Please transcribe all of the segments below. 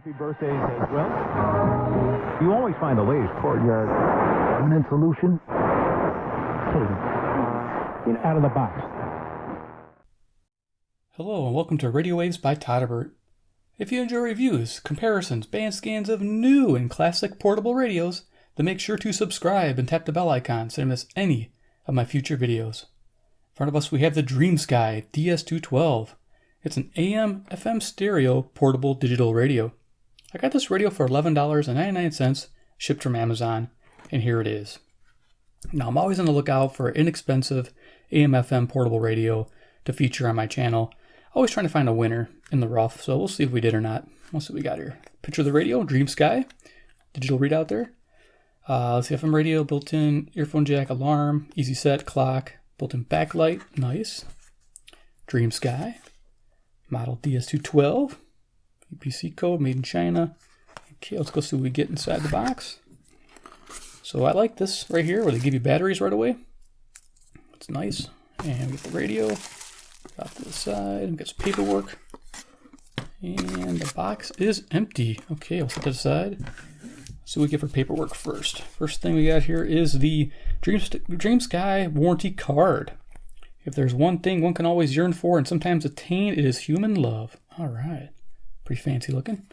Happy birthdays as well. You always find the latest courtyard permanent solution. Out of the box. Hello and welcome to Radio Waves by Todderbert. If you enjoy reviews, comparisons, band scans of new and classic portable radios, then make sure to subscribe and tap the bell icon so you don't miss any of my future videos. In front of us we have the DreamSky DS212. It's an AM/FM stereo portable digital radio. I got this radio for $11.99, shipped from Amazon, and here it is. Now, I'm always on the lookout for an inexpensive AM/FM portable radio to feature on my channel. Always trying to find a winner in the rough, so we'll see if we did or not. We'll see what we got here. Picture of the radio, DreamSky, digital readout there. Let's see, FM radio, built-in earphone jack, alarm, easy set, clock, built-in backlight, nice. DreamSky, model DS212. UPC code, made in China. Okay, let's go see what we get inside the box. So I like this right here where they give you batteries right away. It's nice. And we get the radio off to the side. We got some paperwork. And the box is empty. Okay, I'll set that aside. So we get for paperwork first. First thing we got here is the DreamSky warranty card. If there's one thing one can always yearn for and sometimes attain, it is human love. All right. Pretty fancy looking.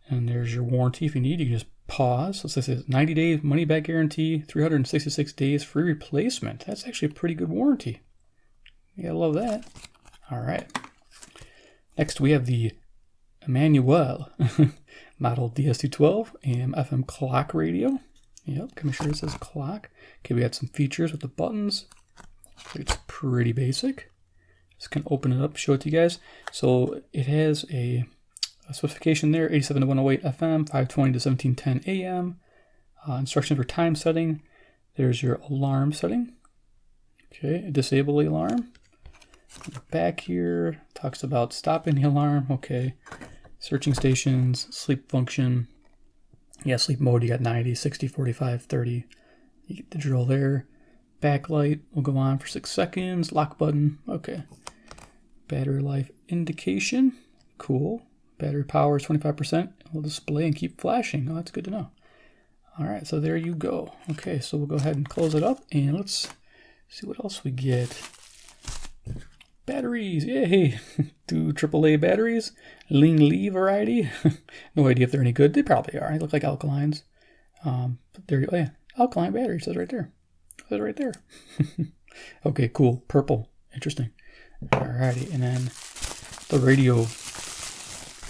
And there's your warranty if you need. You can just pause. So this says 90 days money back guarantee, 366 days free replacement. That's actually a pretty good warranty. You gotta love that. All right. Next we have the Emmanuel model DS212 AM/FM clock radio. Yep, come sure it says clock. Okay, we got some features with the buttons. It's pretty basic. Just gonna open it up, show it to you guys. So it has a specification there, 87 to 108 FM, 520 to 1710 AM. Instructions for time setting. There's your alarm setting. Okay, disable the alarm. Back here talks about stopping the alarm. Okay, searching stations, sleep function. Yeah, sleep mode, you got 90, 60, 45, 30. You get the drill there. Backlight will go on for 6 seconds. Lock button. Okay. Battery life indication. Cool. Battery power is 25%. It will display and keep flashing. Oh, that's good to know. All right, so there you go. Okay, so we'll go ahead and close it up, and let's see what else we get. Batteries. Yay. 2 AAA batteries. Ling Li variety. No idea if they're any good. They probably are. They look like alkalines. But there you go. Oh, yeah. Alkaline battery. It says right there. Right there. Okay, cool. Purple. Interesting. Alrighty, and then the radio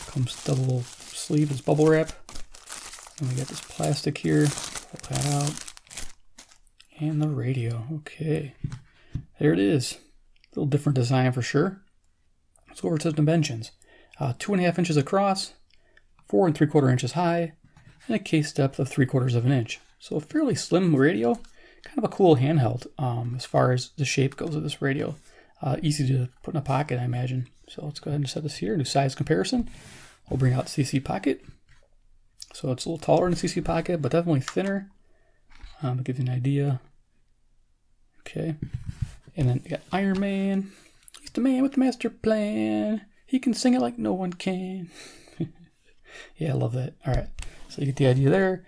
comes double sleeve. It's bubble wrap. And we got this plastic here. Pull that out. And the radio. Okay. There it is. A little different design for sure. Let's go over to the dimensions. 2.5 inches across, 4 3/4 inches high, and a case depth of 3/4 of an inch. So a fairly slim radio. Kind of a cool handheld as far as the shape goes of this radio. Easy to put in a pocket, I imagine. So let's go ahead and set this here, do size comparison. We'll bring out the CC pocket. So it's a little taller than CC pocket, but definitely thinner. To give you an idea. Okay. And then you got Iron Man. He's the man with the master plan. He can sing it like no one can. Yeah, I love that. All right. So you get the idea there.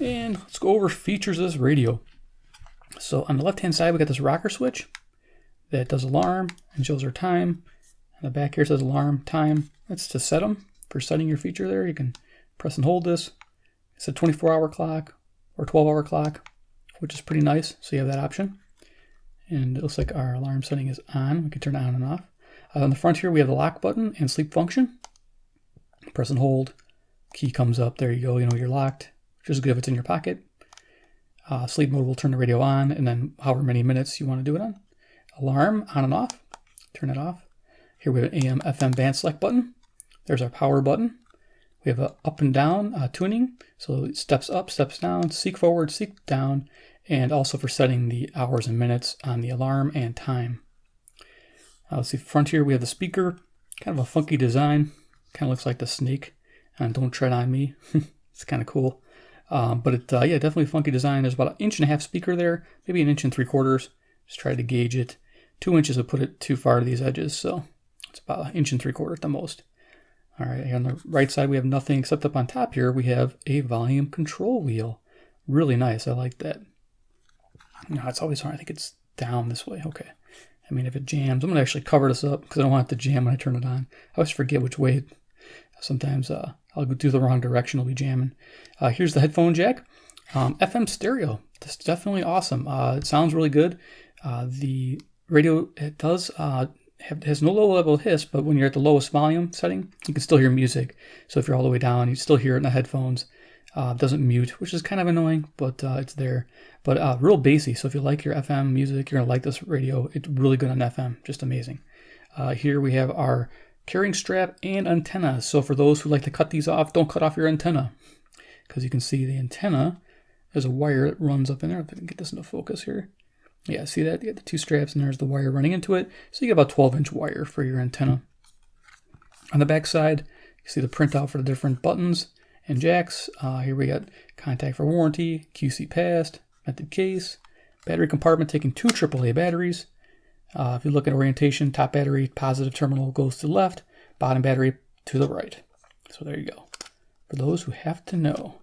And let's go over features of this radio. So on the left-hand side, we got this rocker switch that does alarm and shows our time. On the back here says alarm, time. That's to set them. For setting your feature there, you can press and hold this. It's a 24-hour clock or 12-hour clock, which is pretty nice. So you have that option. And it looks like our alarm setting is on. We can turn it on and off. On the front here, we have the lock button and sleep function. Press and hold. Key comes up. There you go. You know you're locked, which is good if it's in your pocket. Sleep mode will turn the radio on, and then however many minutes you want to do it on. Alarm, on and off. Turn it off. Here we have an AM/FM band select button. There's our power button. We have a up and down tuning. So it steps up, steps down, seek forward, seek down, and also for setting the hours and minutes on the alarm and time. Let's see, front here we have the speaker. Kind of a funky design. Kind of looks like the snake on Don't Tread on Me. It's kind of cool. But yeah, definitely funky design. There's about 1.5 inch speaker there, maybe 1 3/4. Just try to gauge it. 2 inches would put it too far to these edges, so it's about 1 3/4 at the most. All right, on the right side, we have nothing except up on top here, we have a volume control wheel. Really nice. I like that. No, it's always hard. I think it's down this way. Okay. I mean, if it jams, I'm going to actually cover this up because I don't want it to jam when I turn it on. I always forget which way. Sometimes I'll go do the wrong direction. It'll be jamming. Here's the headphone jack. FM stereo. This is definitely awesome. It sounds really good. The radio, it does has no low level hiss, but when you're at the lowest volume setting, you can still hear music. So if you're all the way down, you still hear it in the headphones. It doesn't mute, which is kind of annoying, but it's there. But real bassy. So if you like your FM music, you're going to like this radio. It's really good on FM. Just amazing. Here we have our carrying strap and antenna. So for those who like to cut these off, don't cut off your antenna, because you can see the antenna. There's a wire that runs up in there. If I can get this into focus here. Yeah, see that? You got the two straps and there's the wire running into it. So you get about 12-inch wire for your antenna. On the back side, you see the printout for the different buttons and jacks. Here we got contact for warranty, QC passed, vented case, battery compartment taking 2 AAA batteries. If you look at orientation, top battery, positive terminal goes to the left, bottom battery to the right. So there you go. For those who have to know.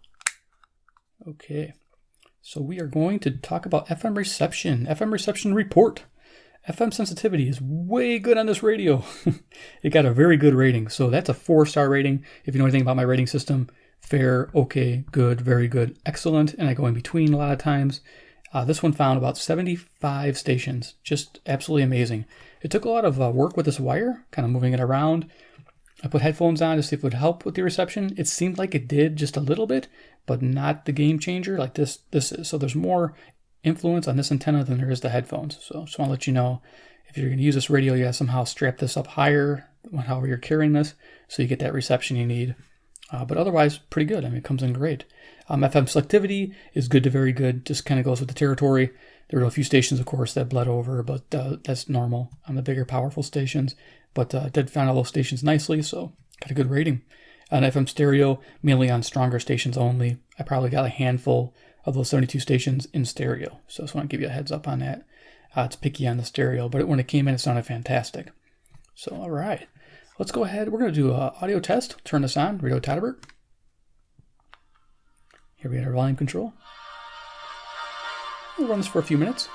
Okay, so we are going to talk about FM reception report. FM sensitivity is way good on this radio. It got a very good rating. So that's a 4-star rating. If you know anything about my rating system, fair, okay, good, very good, excellent. And I go in between a lot of times. This one found about 75 stations. Just absolutely amazing. It took a lot of work with this wire, kind of moving it around. I put headphones on to see if it would help with the reception. It seemed like it did just a little bit, but not the game changer like this is. So there's more influence on this antenna than there is the headphones. So I just want to let you know, if you're going to use this radio, you got to somehow strap this up higher, however you're carrying this, so you get that reception you need. But otherwise, pretty good. I mean, it comes in great. FM selectivity is good to very good. Just kind of goes with the territory. There were a few stations, of course, that bled over, but that's normal on the bigger, powerful stations. But did find all those stations nicely, so got a good rating. On FM stereo, mainly on stronger stations only. I probably got a handful of those 72 stations in stereo. So I just want to give you a heads up on that. It's picky on the stereo, but when it came in, it sounded fantastic. So, all right. Let's go ahead. We're going to do an audio test. Turn this on. Radio Todderbert. Here we have our volume control. We'll run this for a few minutes.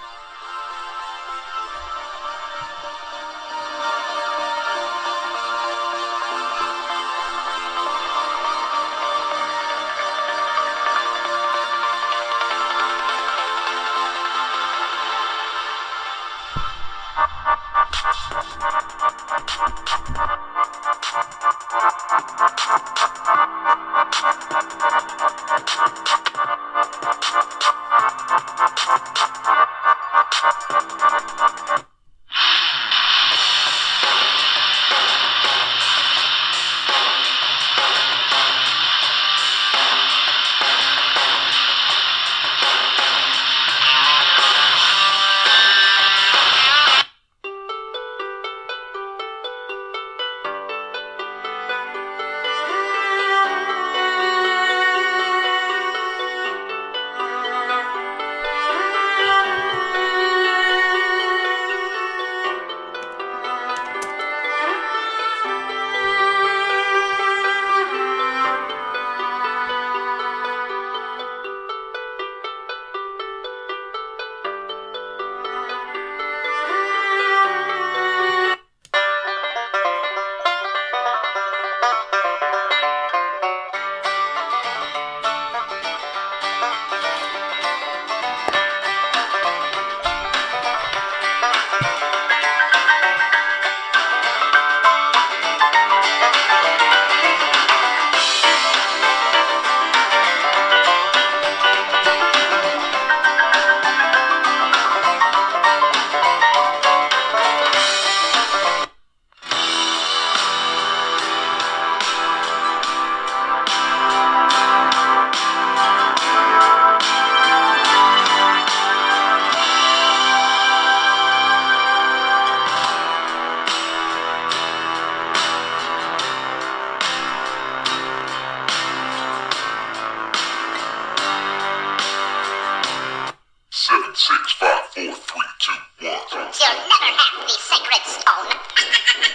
Seven, six, five, four, three, two, one. You'll never have the sacred stone.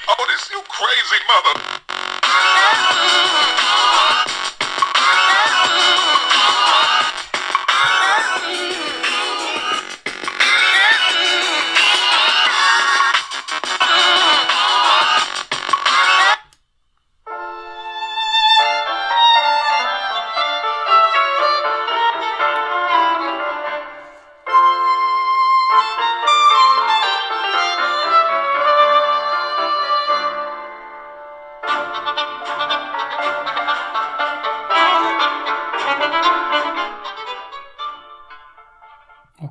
Oh, this you crazy mother.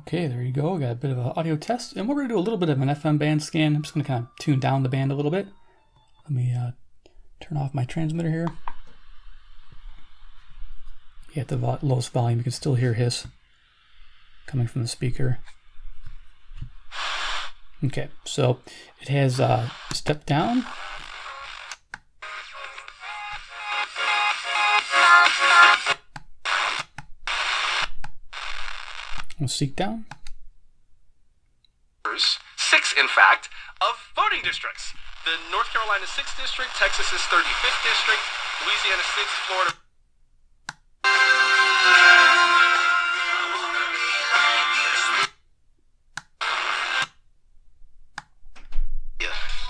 Okay, there you go. We got a bit of an audio test, and we're going to do a little bit of an FM band scan. I'm just going to kind of tune down the band a little bit. Let me turn off my transmitter here. Yeah, at the lowest volume, you can still hear hiss coming from the speaker. Okay, so it has step down. We'll seek down. 6, in fact, of voting districts. The North Carolina 6th district, Texas' 35th district, Louisiana 6th, Florida.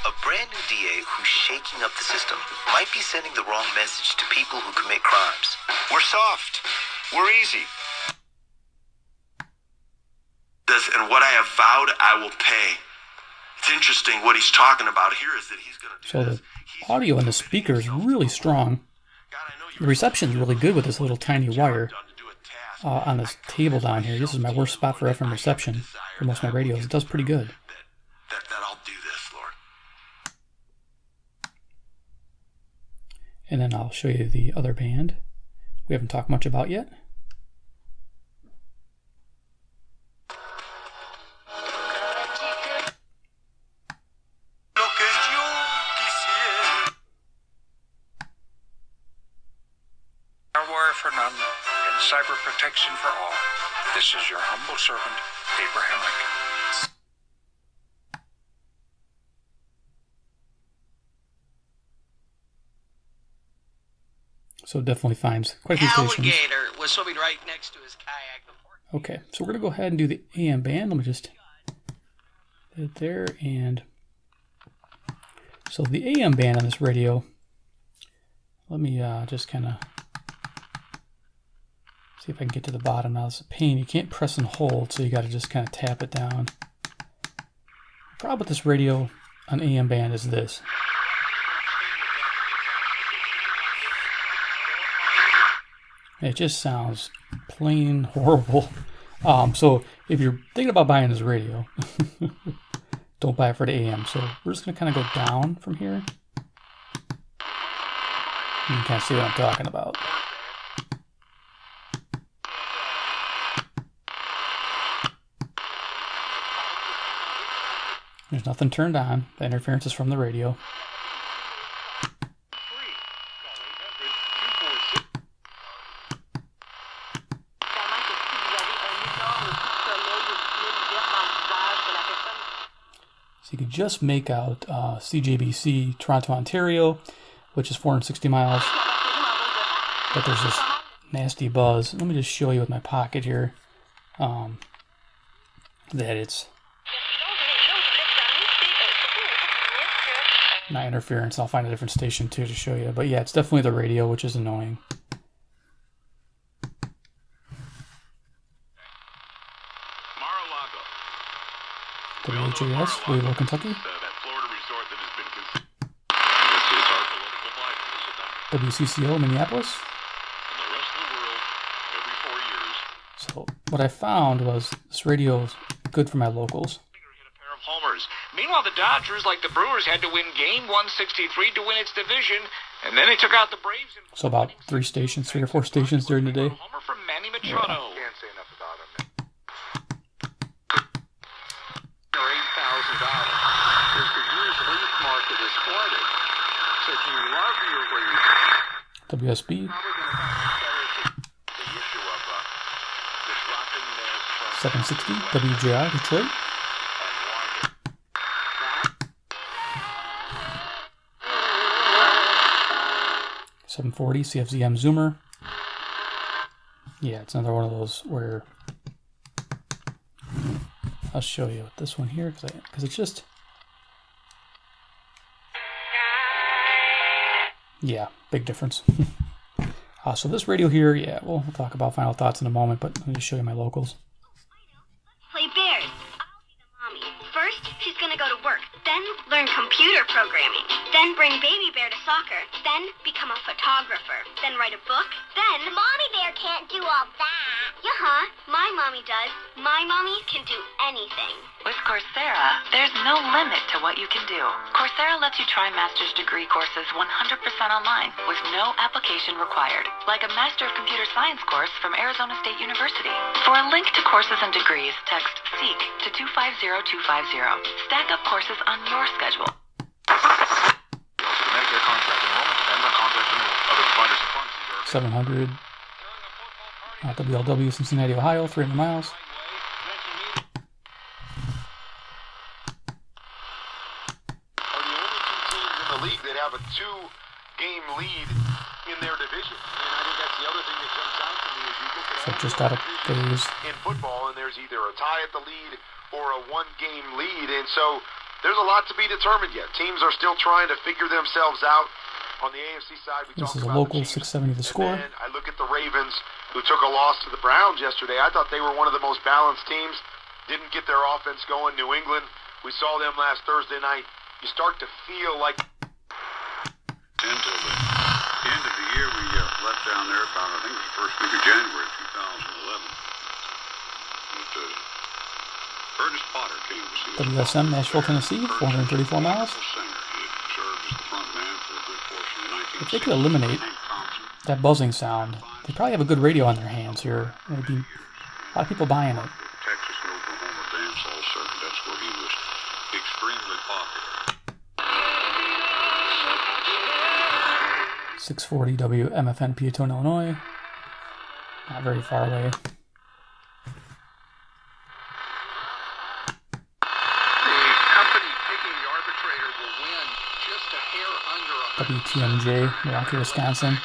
A brand new DA who's shaking up the system might be sending the wrong message to people who commit crimes. We're soft. We're easy. And what I have vowed, I will pay. It's interesting what he's talking about here is that he's going to do So this. the audio in the speaker is really strong. The reception is really good with this little tiny wire on this table down here. This is my worst spot for FM reception for most of my radios. It does pretty good. That I'll do this, Lord. And then I'll show you the other band we haven't talked much about yet. For none, and cyber protection for all. This is your humble servant, Abraham Lincoln. So it definitely finds quite a few stations. Alligator was swimming right next to his kayak. Okay, so we're going to go ahead and do the AM band. Let me just put it there. And so the AM band on this radio, let me just kind of see if I can get to the bottom. Now it's a pain. You can't press and hold, so you got to just kind of tap it down. The problem with this radio on AM band is this. It just sounds plain horrible. So if you're thinking about buying this radio, don't buy it for the AM. So we're just going to kind of go down from here. You can kind of see what I'm talking about. There's nothing turned on. The interference is from the radio. So you can just make out CJBC, Toronto, Ontario, which is 460 miles. But there's this nasty buzz. Let me just show you with my pocket here that it's not interference. I'll find a different station too to show you. But yeah, it's definitely the radio, which is annoying. WHAS, Louisville, Kentucky. WCCO, Minneapolis. So what I found was this radio is good for my locals. Homers. Meanwhile, the Dodgers, like the Brewers, had to win Game 163 to win its division, and then they took out the Braves. So about 3 or 4 stations during the day. Homer from Manny Machado. Yeah. Can't say enough about him. Or $8,000. Because the used leaf market is flooded. So if you love your leaf, WSB. the issue of disrupting this 760 WJI Detroit. 740 CFZM Zoomer. Yeah, it's another one of those where I'll show you this one here because it's just, yeah, big difference. So this radio here, yeah, we'll talk about final thoughts in a moment, but let me just show you my locals. Play bears. I'll be the mommy. First, she's gonna go to work, then learn computer programming, then bring baby bear to soccer, then become a photographer, then write a book, then... Mommy bear can't do all that. Yeah, my mommy does. My mommy can do anything. With Coursera, there's no limit to what you can do. Coursera lets you try master's degree courses 100% online with no application required, like a Master of Computer Science course from Arizona State University. For a link to courses and degrees, text SEEK to 250250. Stack up courses on your schedule. The Medicare contract enrollment depends on contract renewal. Other providers and pharmacies are 700. WLW, Cincinnati, Ohio, 300 miles. are the only two teams in the league that have a 2-game lead in their division. And I think that's the other thing that jumps out to me as you look at So just out of phase. in football, and there's either a tie at the lead or a 1-game lead, and so there's a lot to be determined yet. Teams are still trying to figure themselves out. On the AFC side, we This talked is a about local the Chiefs, 670 the score. and then I look at the Ravens, who took a loss to the Browns yesterday. I thought they were one of the most balanced teams. Didn't get their offense going. New England, we saw them last Thursday night. You start to feel like until the end of the year, we left down there about, I think it was the first week of January 2011. Ernest Potter came to see us. WSM, Nashville, Tennessee, 434 miles. If they could eliminate that buzzing sound, they probably have a good radio on their hands here. There'd be a lot of people buying it. Texas and Oklahoma dance hall circuit. That's where he was extremely popular. 640 WMFN, Peatone, Illinois. Not very far away. WTMJ, Milwaukee, Wisconsin.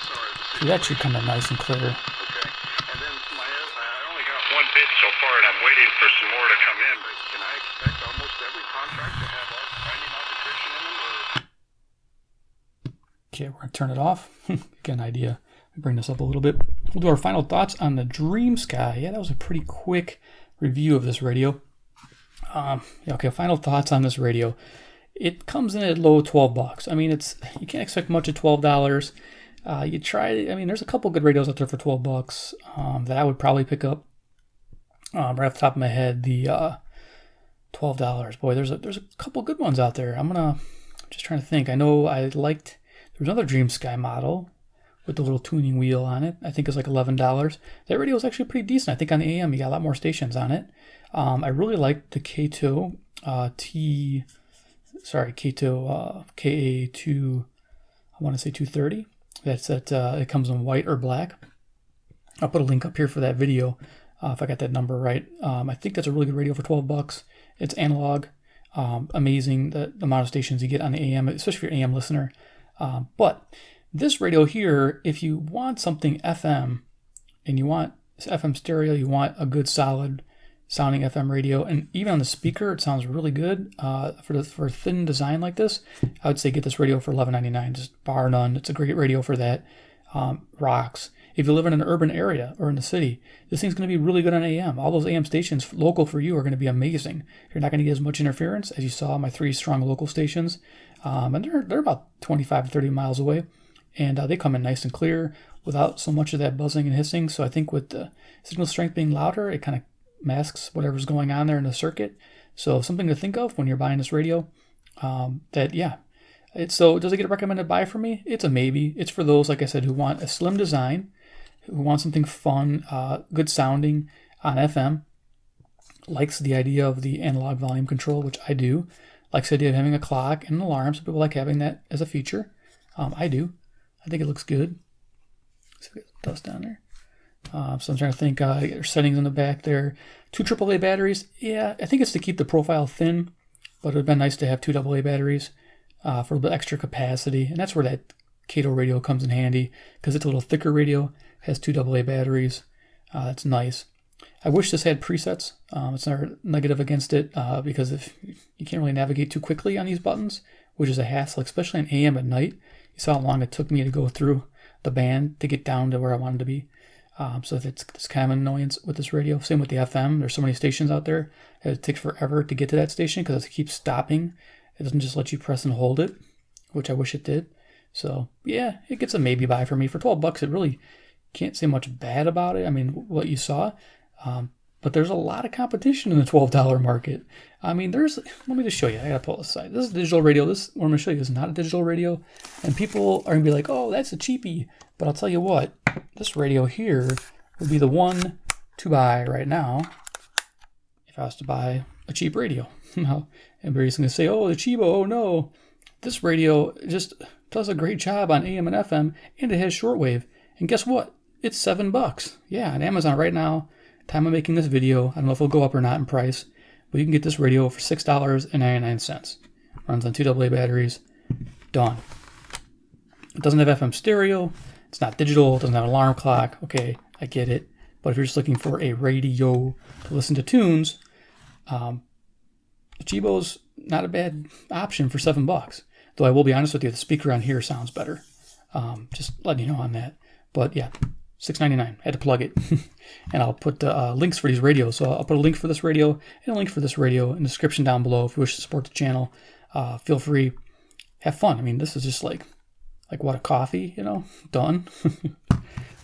So that should come in nice and clear. Okay. And then I only got one bid so far, and I'm waiting for some more to come in. But can I expect almost every contract to have binding arbitration in them? Okay, we're going to turn it off. Get an idea. Bring this up a little bit. We'll do our final thoughts on the DreamSky. Yeah, that was a pretty quick review of this radio. Okay, final thoughts on this radio. It comes in at low $12. I mean, you can't expect much at $12. You try. I mean, there's a couple good radios out there for $12 that I would probably pick up. Right off the top of my head, the $12. Boy, there's a couple good ones out there. I'm just trying to think. I know there was another DreamSky model with the little tuning wheel on it. I think it's like $11. That radio is actually pretty decent. I think on the AM you got a lot more stations on it. I really liked the Kato KA2, I want to say 230. It comes in white or black. I'll put a link up here for that video if I got that number right. I think that's a really good radio for $12. It's analog. Amazing the amount of stations you get on the AM, especially if you're an AM listener. But this radio here, if you want something FM and you want FM stereo, you want a good solid sounding FM radio, and even on the speaker, it sounds really good. For a thin design like this, I would say get this radio for $11.99, just bar none. It's a great radio for that. Rocks. If you live in an urban area or in the city, this thing's going to be really good on AM. All those AM stations local for you are going to be amazing. You're not going to get as much interference as you saw my 3 strong local stations, and they're about 25 to 30 miles away, and they come in nice and clear without so much of that buzzing and hissing. So I think with the signal strength being louder, it kind of masks whatever's going on there in the circuit. So something to think of when you're buying this radio. So does it get a recommended buy for me? It's a maybe. It's for those, like I said, who want a slim design, who want something fun, good sounding on FM, likes the idea of the analog volume control, which I do, likes the idea of having a clock and an alarm. Some people like having that as a feature. I do. I think it looks good. See if we get dust down there. So I'm trying to think, your settings in the back there. 2 AAA batteries. Yeah, I think it's to keep the profile thin, but it would have been nice to have 2 AA batteries for a little bit extra capacity. And that's where that Kato radio comes in handy, because it's a little thicker radio, has 2 AA batteries. That's nice. I wish this had presets. It's not negative against it, because if you can't really navigate too quickly on these buttons, which is a hassle, especially in AM at night. You saw how long it took me to go through the band to get down to where I wanted to be. So it's kind of an annoyance with this radio. Same with the FM. There's so many stations out there. It takes forever to get to that station because it keeps stopping. It doesn't just let you press and hold it, which I wish it did. So yeah, it gets a maybe buy for me. For $12, it really can't say much bad about it. I mean, what you saw. But there's a lot of competition in the $12 market. I mean, let me just show you. I gotta pull this aside. This is a digital radio. What I'm gonna show you is not a digital radio. And people are gonna be like, oh, that's a cheapie. But I'll tell you what, this radio here would be the one to buy right now if I was to buy a cheap radio. Now, everybody's gonna say, oh, the cheapo, oh no. This radio just does a great job on AM and FM, and it has shortwave. And guess what? It's $7. Yeah, on Amazon right now. Time of making this video, I don't know if it'll go up or not in price, but you can get this radio for $6.99. Runs on 2 AA batteries. Done. It doesn't have FM stereo. It's not digital. It doesn't have an alarm clock. Okay, I get it. But if you're just looking for a radio to listen to tunes, the Chibo's not a bad option for $7. Though I will be honest with you, the speaker on here sounds better. Just letting you know on that. But yeah. $6.99. Had to plug it. And I'll put links for these radios. So I'll put a link for this radio and a link for this radio in the description down below if you wish to support the channel. Feel free. Have fun. I mean, this is just like what, a coffee, you know? Done.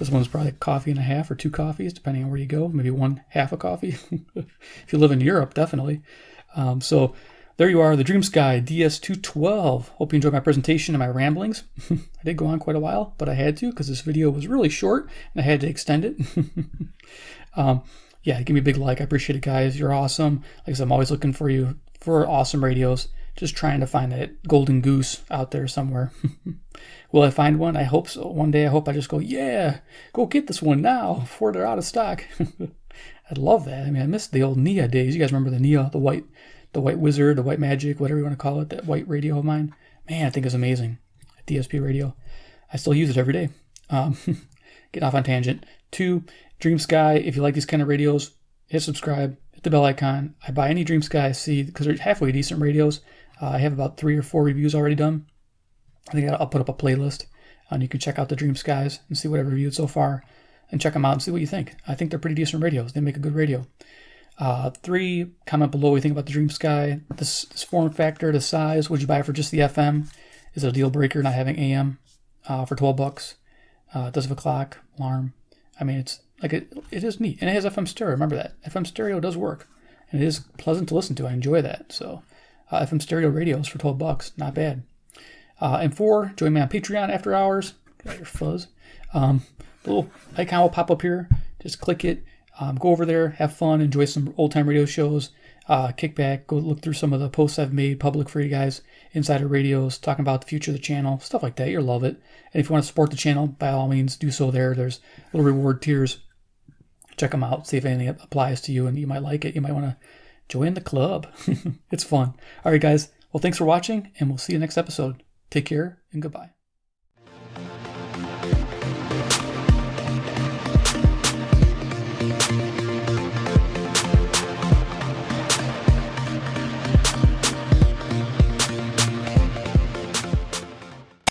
This one's probably a coffee and a half or 2 coffees, depending on where you go. Maybe 1/2 a coffee. If you live in Europe, definitely. So there you are, the DreamSky DS212. Hope you enjoyed my presentation and my ramblings. I did go on quite a while, but I had to because this video was really short and I had to extend it. Yeah, give me a big like. I appreciate it, guys. You're awesome. Like I said, I'm always looking for you for awesome radios. Just trying to find that golden goose out there somewhere. Will I find one? I hope so. One day I hope I just go, yeah, go get this one now before they're out of stock. I'd love that. I mean, I miss the old Nia days. You guys remember the Nia, the white wizard, the white magic, whatever you want to call it, that white radio of mine. Man, I think it's amazing. A DSP radio. I still use it every day. Getting off on tangent. 2, DreamSky. If you like these kind of radios, hit subscribe, hit the bell icon. I buy any DreamSky I see because they're halfway decent radios. I have about 3 or 4 reviews already done. I think I'll put up a playlist and you can check out the DreamSkys and see what I've reviewed so far and check them out and see what you think. I think they're pretty decent radios. They make a good radio. 3, comment below what you think about the DreamSky, this form factor, the size. Would you buy it for just the FM? Is it a deal breaker not having AM for $12? It does have a clock, alarm. I mean, it's like it is neat. And it has FM stereo. Remember that. FM stereo does work. And it is pleasant to listen to. I enjoy that. So FM stereo radios for $12. Not bad. And 4, join me on Patreon after hours. Got your fuzz. The little icon will pop up here. Just click it. Go over there, have fun, enjoy some old-time radio shows, kick back, go look through some of the posts I've made public for you guys, insider radios, talking about the future of the channel, stuff like that. You'll love it. And if you want to support the channel, by all means, do so there. There's little reward tiers. Check them out, see if anything applies to you and you might like it. You might want to join the club. It's fun. All right, guys. Well, thanks for watching, and we'll see you next episode. Take care, and goodbye.